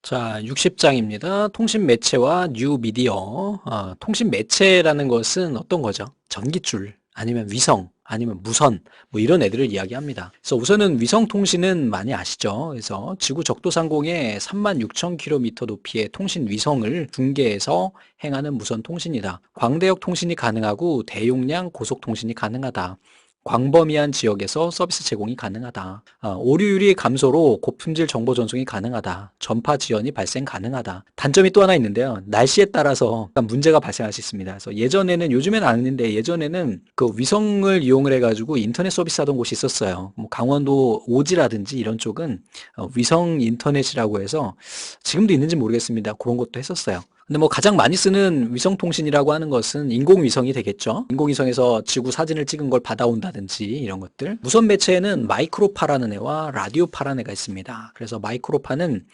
자, 60장입니다. 통신 매체와 뉴 미디어. 통신 매체라는 것은 어떤 거죠? 전기줄, 아니면 위성, 아니면 무선, 뭐 이런 애들을 이야기합니다. 그래서 우선은 위성 통신은 많이 아시죠? 그래서 지구 적도상공에 36,000km 높이의 통신 위성을 중계해서 행하는 무선 통신이다. 광대역 통신이 가능하고 대용량 고속 통신이 가능하다. 광범위한 지역에서 서비스 제공이 가능하다. 오류율이 감소로 고품질 정보 전송이 가능하다. 전파 지연이 발생 가능하다. 단점이 또 하나 있는데요. 날씨에 따라서 약간 문제가 발생할 수 있습니다. 그래서 예전에는, 요즘에는 아닌데 예전에는 그 위성을 이용을 해가지고 인터넷 서비스 하던 곳이 있었어요. 뭐 강원도 오지라든지 이런 쪽은 위성 인터넷이라고 해서 지금도 있는지 모르겠습니다. 그런 것도 했었어요. 근데 뭐 가장 많이 쓰는 위성통신이라고 하는 것은 인공위성이 되겠죠. 인공위성에서 지구 사진을 찍은 걸 받아온다든지 이런 것들. 무선 매체에는 마이크로파라는 애와 라디오파라는 애가 있습니다. 그래서 마이크로파는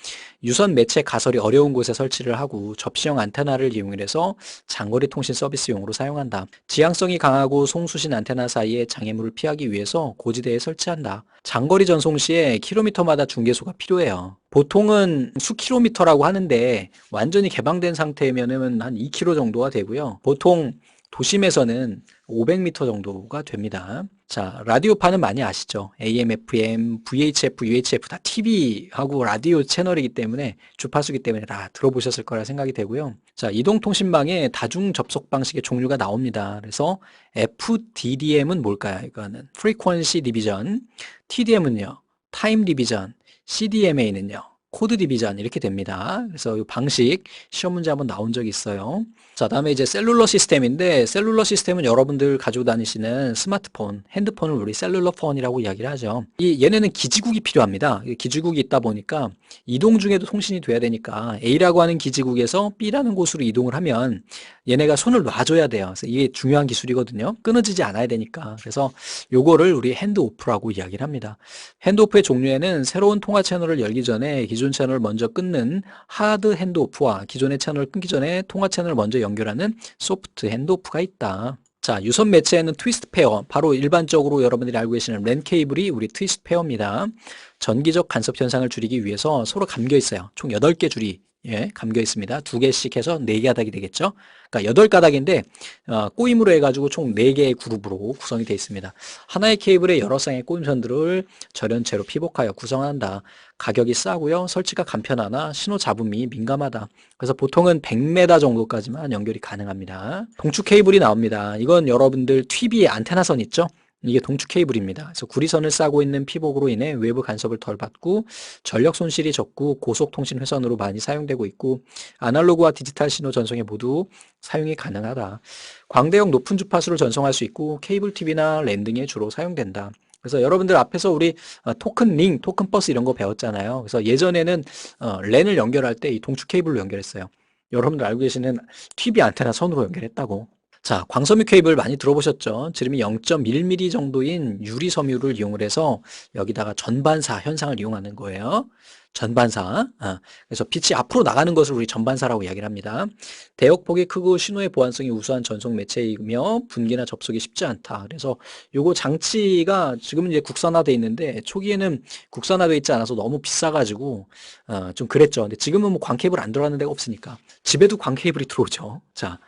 유선 매체 가설이 어려운 곳에 설치를 하고 접시형 안테나를 이용해서 장거리 통신 서비스용으로 사용한다. 지향성이 강하고 송수신 안테나 사이에 장애물을 피하기 위해서 고지대에 설치한다. 장거리 전송 시에 킬로미터마다 중계소가 필요해요. 보통은 수킬로미터라고 하는데 완전히 개방된 상태면은 한 2km 정도가 되고요. 보통 도심에서는 500m 정도가 됩니다. 자, 라디오파는 많이 아시죠? AM, FM, VHF, UHF 다 TV하고 라디오 채널이기 때문에 주파수기 때문에 다 들어보셨을 거라 생각이 되고요. 자, 이동통신망에 다중 접속 방식의 종류가 나옵니다. 그래서 FDDM은 뭘까요? 이거는 Frequency Division, TDM은요, Time Division, CDMA는요, 코드 디비전 이렇게 됩니다. 그래서 이 방식 시험 문제 한번 나온 적이 있어요. 자, 다음에 이제 셀룰러 시스템인데, 셀룰러 시스템은 여러분들 가지고 다니시는 스마트폰, 핸드폰을 우리 셀룰러 폰이라고 이야기를 하죠. 얘네는 기지국이 필요합니다. 기지국이 있다 보니까 이동 중에도 통신이 돼야 되니까 A라고 하는 기지국에서 B라는 곳으로 이동을 하면 얘네가 손을 놔줘야 돼요. 그래서 이게 중요한 기술이거든요. 끊어지지 않아야 되니까. 그래서 요거를 우리 핸드오프라고 이야기를 합니다. 핸드오프의 종류에는 새로운 통화 채널을 열기 전에 기존 채널을 먼저 끊는 하드 핸드오프와 기존의 채널을 끊기 전에 통화 채널을 먼저 연결하는 소프트 핸드오프가 있다. 자, 유선 매체에는 트위스트 페어, 바로 일반적으로 여러분들이 알고 계시는 랜 케이블이 우리 트위스트 페어입니다. 전기적 간섭 현상을 줄이기 위해서 서로 감겨 있어요. 총 8개 줄이 감겨 있습니다. 2개씩 해서 4가닥이 되겠죠. 그러니까 8가닥인데 꼬임으로 해가지고 총 4개의 그룹으로 구성이 되어 있습니다. 하나의 케이블에 여러 쌍의 꼬임선들을 절연체로 피복하여 구성한다. 가격이 싸고요. 설치가 간편하나 신호 잡음이 민감하다. 그래서 보통은 100m 정도까지만 연결이 가능합니다. 동축 케이블이 나옵니다. 이건 여러분들 TV 안테나선 있죠? 이게 동축 케이블입니다. 그래서 구리선을 싸고 있는 피복으로 인해 외부 간섭을 덜 받고 전력 손실이 적고 고속통신 회선으로 많이 사용되고 있고 아날로그와 디지털 신호 전송에 모두 사용이 가능하다. 광대역 높은 주파수를 전송할 수 있고 케이블 TV나 랜 등에 주로 사용된다. 그래서 여러분들 앞에서 우리 토큰 링, 토큰 버스 이런 거 배웠잖아요. 그래서 예전에는 랜을 연결할 때 이 동축 케이블로 연결했어요. 여러분들 알고 계시는 TV 안테나 선으로 연결했다고. 자, 광섬유 케이블 많이 들어보셨죠? 지름이 0.1mm 정도인 유리 섬유를 이용을 해서 여기다가 전반사 현상을 이용하는 거예요. 전반사. 그래서 빛이 앞으로 나가는 것을 우리 전반사라고 이야기를 합니다. 대역폭이 크고 신호의 보안성이 우수한 전송 매체이며 분기나 접속이 쉽지 않다. 그래서 요거 장치가 지금은 이제 국산화돼 있는데 초기에는 국산화돼 있지 않아서 너무 비싸가지고 좀 그랬죠. 근데 지금은 뭐 광케이블 안 들어가는 데가 없으니까 집에도 광케이블이 들어오죠. 자.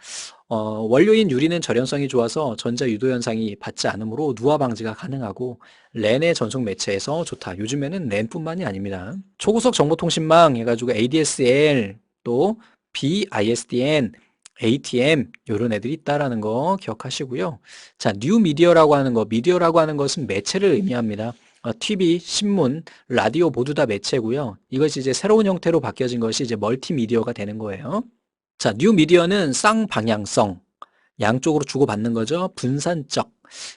원료인 유리는 절연성이 좋아서 전자 유도 현상이 받지 않으므로 누화 방지가 가능하고 랜의 전송 매체에서 좋다. 요즘에는 랜뿐만이 아닙니다. 초고속 정보통신망 해가지고 ADSL 또 BISDN, ATM 이런 애들이 있다라는 거 기억하시고요. 자, 뉴 미디어라고 하는 거, 미디어라고 하는 것은 매체를 의미합니다. TV, 신문, 라디오 모두 다 매체고요. 이것이 이제 새로운 형태로 바뀌어진 것이 이제 멀티미디어가 되는 거예요. 자, 뉴 미디어는 쌍방향성, 양쪽으로 주고받는 거죠. 분산적,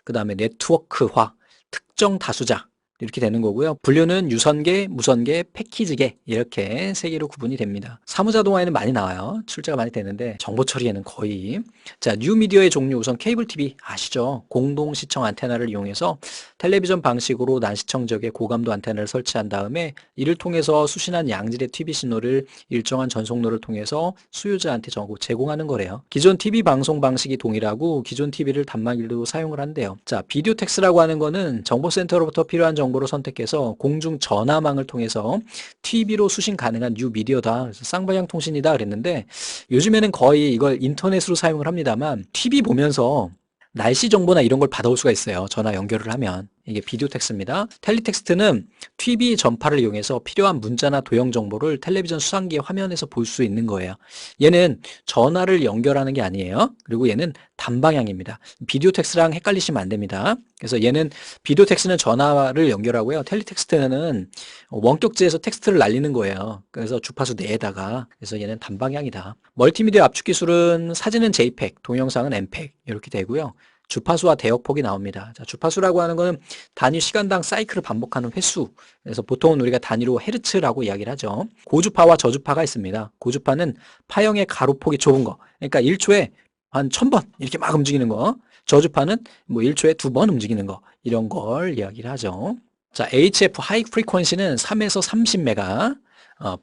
그 다음에 네트워크화, 특정 다수자 이렇게 되는 거고요. 분류는 유선계, 무선계, 패키지계 이렇게 세 개로 구분이 됩니다. 사무자동화에는 많이 나와요. 출제가 많이 되는데 정보 처리에는 거의. 자, 뉴 미디어의 종류 우선 케이블 TV 아시죠? 공동 시청 안테나를 이용해서 텔레비전 방식으로 난시청 지역에 고감도 안테나를 설치한 다음에 이를 통해서 수신한 양질의 TV 신호를 일정한 전송로를 통해서 수요자한테 제공하는 거래요. 기존 TV 방송 방식이 동일하고 기존 TV를 단말기로 사용을 한대요. 자, 비디오 텍스라고 하는 거는 정보센터로부터 필요한 정보 정보를 선택해서 공중전화망을 통해서 TV로 수신 가능한 뉴미디어다. 그래서 쌍방향 통신이다 그랬는데 요즘에는 거의 이걸 인터넷으로 사용을 합니다만 TV 보면서 날씨 정보나 이런 걸 받아올 수가 있어요. 전화 연결을 하면. 이게 비디오 텍스트입니다. 텔리텍스트는 TV 전파를 이용해서 필요한 문자나 도형 정보를 텔레비전 수상기의 화면에서 볼 수 있는 거예요. 얘는 전화를 연결하는 게 아니에요. 그리고 얘는 단방향입니다. 비디오 텍스트랑 헷갈리시면 안 됩니다. 그래서 얘는 비디오 텍스트는 전화를 연결하고요. 텔리텍스트는 원격지에서 텍스트를 날리는 거예요. 그래서 주파수 내에다가. 그래서 얘는 단방향이다. 멀티미디어 압축 기술은 사진은 JPEG, 동영상은 MPEG 이렇게 되고요. 주파수와 대역폭이 나옵니다. 자, 주파수라고 하는 것은 단위 시간당 사이클을 반복하는 횟수. 그래서 보통은 우리가 단위로 헤르츠라고 이야기를 하죠. 고주파와 저주파가 있습니다. 고주파는 파형의 가로폭이 좁은 거. 그러니까 1초에 한 1000번 이렇게 막 움직이는 거. 저주파는 뭐 1초에 2번 움직이는 거. 이런 걸 이야기를 하죠. 자, HF 하이 프리퀀시는 3에서 30메가,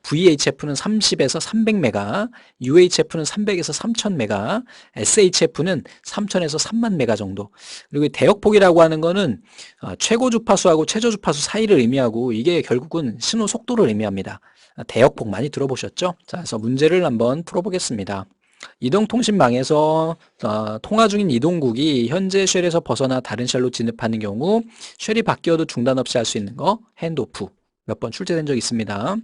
VHF는 30에서 300메가, UHF는 300에서 3000메가, SHF는 3000에서 3만 메가 정도. 그리고 대역폭이라고 하는 거는 최고 주파수하고 최저 주파수 사이를 의미하고 이게 결국은 신호 속도를 의미합니다. 대역폭 많이 들어보셨죠? 자, 그래서 문제를 한번 풀어보겠습니다. 이동통신망에서 통화 중인 이동국이 현재 쉘에서 벗어나 다른 쉘로 진입하는 경우 쉘이 바뀌어도 중단 없이 할 수 있는 거 핸드오프 몇 번 출제된 적 있습니다.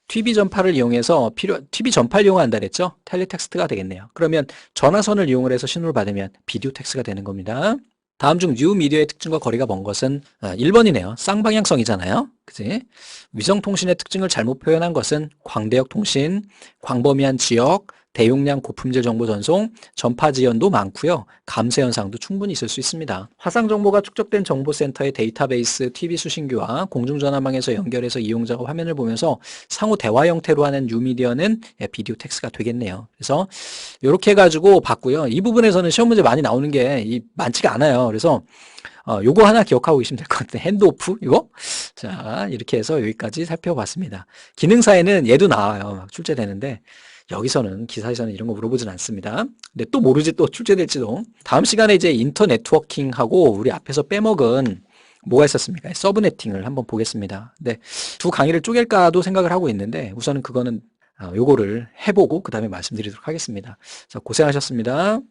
TV 전파를 이용해서 TV 전파를 이용한다 그랬죠? 텔레텍스트가 되겠네요. 그러면 전화선을 이용을 해서 신호를 받으면 비디오 텍스트가 되는 겁니다. 다음 중 뉴미디어의 특징과 거리가 먼 것은 1번이네요. 쌍방향성이잖아요. 그치? 위성통신의 특징을 잘못 표현한 것은 광대역 통신, 광범위한 지역, 대용량 고품질 정보 전송, 전파 지연도 많고요. 감쇄 현상도 충분히 있을 수 있습니다. 화상 정보가 축적된 정보센터의 데이터베이스 TV 수신기와 공중전화망에서 연결해서 이용자가 화면을 보면서 상호 대화 형태로 하는 뉴미디어는 비디오 텍스트가 되겠네요. 그래서 이렇게 해가지고 봤고요. 이 부분에서는 시험 문제 많이 나오는 게 많지가 않아요. 그래서 요거 하나 기억하고 계시면 될 것 같아요. 핸드오프 이거? 자, 이렇게 해서 여기까지 살펴봤습니다. 기능사에는 얘도 나와요. 막 출제되는데 여기서는 기사에서는 이런 거 물어보진 않습니다. 근데 또 모르지 또 출제될지도. 다음 시간에 이제 인터네트워킹하고 우리 앞에서 빼먹은 뭐가 있었습니까? 서브네팅을 한번 보겠습니다. 근데 두 강의를 쪼갤까도 생각을 하고 있는데 우선은 그거는 요거를 해보고 그 다음에 말씀드리도록 하겠습니다. 자, 고생하셨습니다.